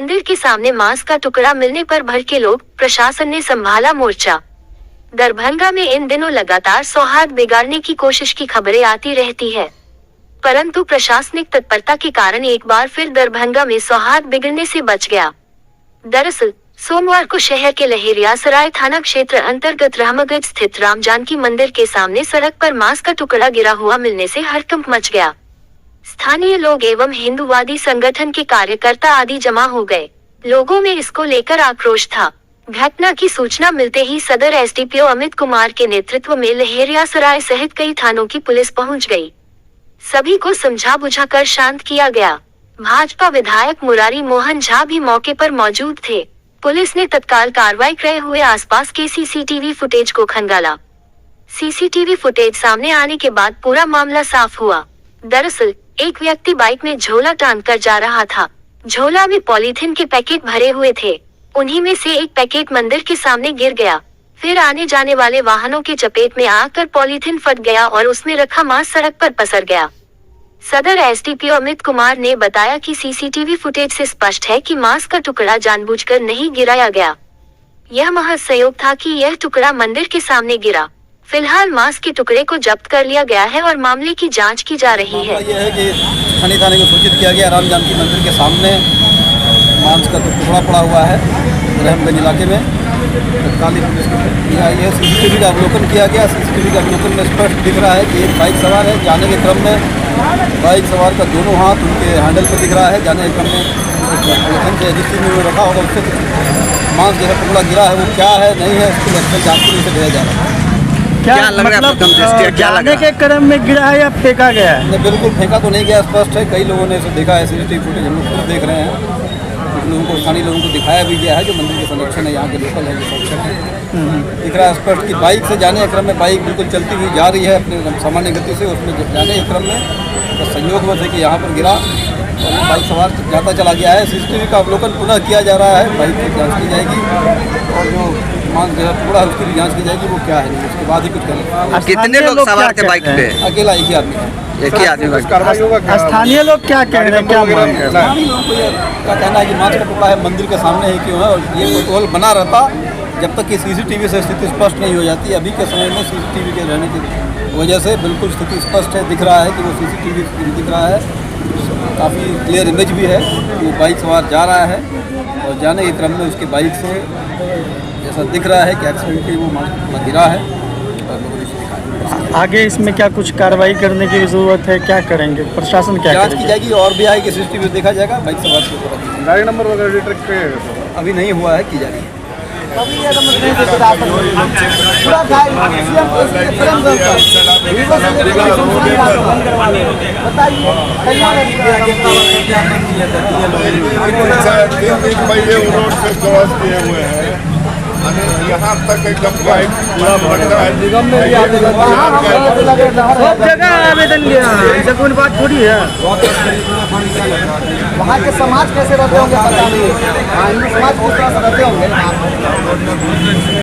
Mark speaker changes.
Speaker 1: मंदिर के सामने मांस का टुकड़ा मिलने पर भड़के लोग, प्रशासन ने संभाला मोर्चा। दरभंगा में इन दिनों लगातार सौहार्द बिगाड़ने की कोशिश की खबरें आती रहती है, परंतु प्रशासनिक तत्परता के कारण एक बार फिर दरभंगा में सौहार्द बिगड़ने से बच गया। दरअसल सोमवार को शहर के लहेरियासराय थाना क्षेत्र अंतर्गत रहमगंज स्थित राम जानकी मंदिर के सामने सड़क पर मांस का टुकड़ा गिरा हुआ मिलने से हड़कंप मच गया। स्थानीय लोग एवं हिंदूवादी संगठन के कार्यकर्ता आदि जमा हो गए। लोगों में इसको लेकर आक्रोश था। घटना की सूचना मिलते ही सदर एसडीपीओ अमित कुमार के नेतृत्व में लहेरियासराय सहित कई थानों की पुलिस पहुंच गई। सभी को समझा बुझाकर शांत किया गया। भाजपा विधायक मुरारी मोहन झा भी मौके पर मौजूद थे। पुलिस ने तत्काल कार्रवाई करते हुए आसपास के सीसीटीवी फुटेज को खंगाला। सीसीटीवी फुटेज सामने आने के बाद पूरा मामला साफ हुआ। दरअसल एक व्यक्ति बाइक में झोला टांग कर जा रहा था। झोला में पॉलीथिन के पैकेट भरे हुए थे। उन्हीं में से एक पैकेट मंदिर के सामने गिर गया। फिर आने जाने वाले वाहनों के चपेट में आकर पॉलीथिन फट गया और उसमें रखा मांस सड़क पर पसर गया। सदर एसडीपीओ अमित कुमार ने बताया कि सीसीटीवी फुटेज से स्पष्ट है कि मांस का टुकड़ा जानबूझकर नहीं गिराया गया। यह महज संयोग था कि यह टुकड़ा मंदिर के सामने गिरा। फिलहाल मांस के टुकड़े को जब्त कर लिया गया है और मामले की जांच की जा रही है।
Speaker 2: यह है कि स्थानीय थाने को सूचित किया गया, राम जानकी मंदिर के सामने मांस का टुकड़ा पड़ा हुआ है रहमगंज इलाके में। तत्कालीन पुलिस यह सीसीटीवी का अवलोकन किया गया। सीसीटीवी का अवलोकन में स्पष्ट दिख रहा है कि एक बाइक सवार है। जाने के क्रम में बाइक सवार का दोनों हाथ उनके हैंडल पर दिख रहा है। जाने के क्रम में जिस चीज़ में वो रखा होगा उससे मांस जैसा टुकड़ा गिरा है, वो क्या है नहीं है उसकी एक्चुअल जाँच के लिए से दिया जा रहा है।
Speaker 3: क्या मतलब जाने के क्रम में गिरा है या फेंका गया है?
Speaker 2: नहीं, बिल्कुल फेंका तो नहीं गया, स्पष्ट है। कई लोगों ने इसे देखा है। सीसीटीवी फुटेज हम लोग खुद देख रहे हैं। कुछ लोगों को, स्थानीय लोगों को दिखाया भी गया है जो मंदिर के संरक्षण है, यहाँ के लोकल है, जो संरक्षक है। दिख रहा है स्पष्ट कि बाइक से जाने के क्रम में बाइक बिल्कुल चलती हुई जा रही है अपने सामान्य गति से। उसमें जाने के क्रम में तो संयोगवश है कि यहाँ पर गिरा और बाइक सवार जाता चला गया है। सीसीटीवी का अवलोकन पुनः किया जा रहा है। बाइक की जाँच की जाएगी और जो मांस जैसा टुकड़ा है उसकी भी जाँच की जाएगी वो क्या है, उसके बाद ही कुछ करेंगे।
Speaker 3: कितने लोग सवार थे बाइक पे?
Speaker 2: अकेला एक ही आदमी है।
Speaker 3: एक ही आदमी। स्थानीय लोग क्या कह रहे हैं, क्या मांग रहे हैं?
Speaker 2: स्थानीय लोगों को यह का कहना है कि मांस का टुकड़ा है मंदिर के सामने ही क्यों है, और ये कोतूहल बना रहता जब तक कि सीसीटीवी से स्थिति स्पष्ट नहीं हो जाती। अभी के समय में सीसीटीवी के रहने की वजह से बिल्कुल स्थिति स्पष्ट है। दिख रहा है कि वो सीसीटीवी दिख रहा है, काफ़ी क्लियर इमेज भी है। वो बाइक सवार जा रहा है और जाने के क्रम में उसकी बाइक से ऐसा दिख रहा है कि एक्सीडेंट की वो मांस गिरा है और लोगों ने इसे दिखाया।
Speaker 3: आगे इसमें क्या कुछ कार्रवाई करने की जरूरत है? क्या करेंगे प्रशासन? क्या
Speaker 2: जांच की जाएगी और भी आएगी, सीसीटीवी देखा जाएगा। बाइक सवार के ऊपर गाड़ी नंबर वगैरह ट्रक पे अभी नहीं हुआ है, की जा रही है।
Speaker 4: यहाँ तक एकदम निगम में
Speaker 3: सब जगह आवेदन दिया है, ऐसा कोई बात थोड़ी है।
Speaker 5: वहाँ के समाज कैसे रहते होंगे पता नहीं। हिंदू समाज किस तरह से रहते होंगे।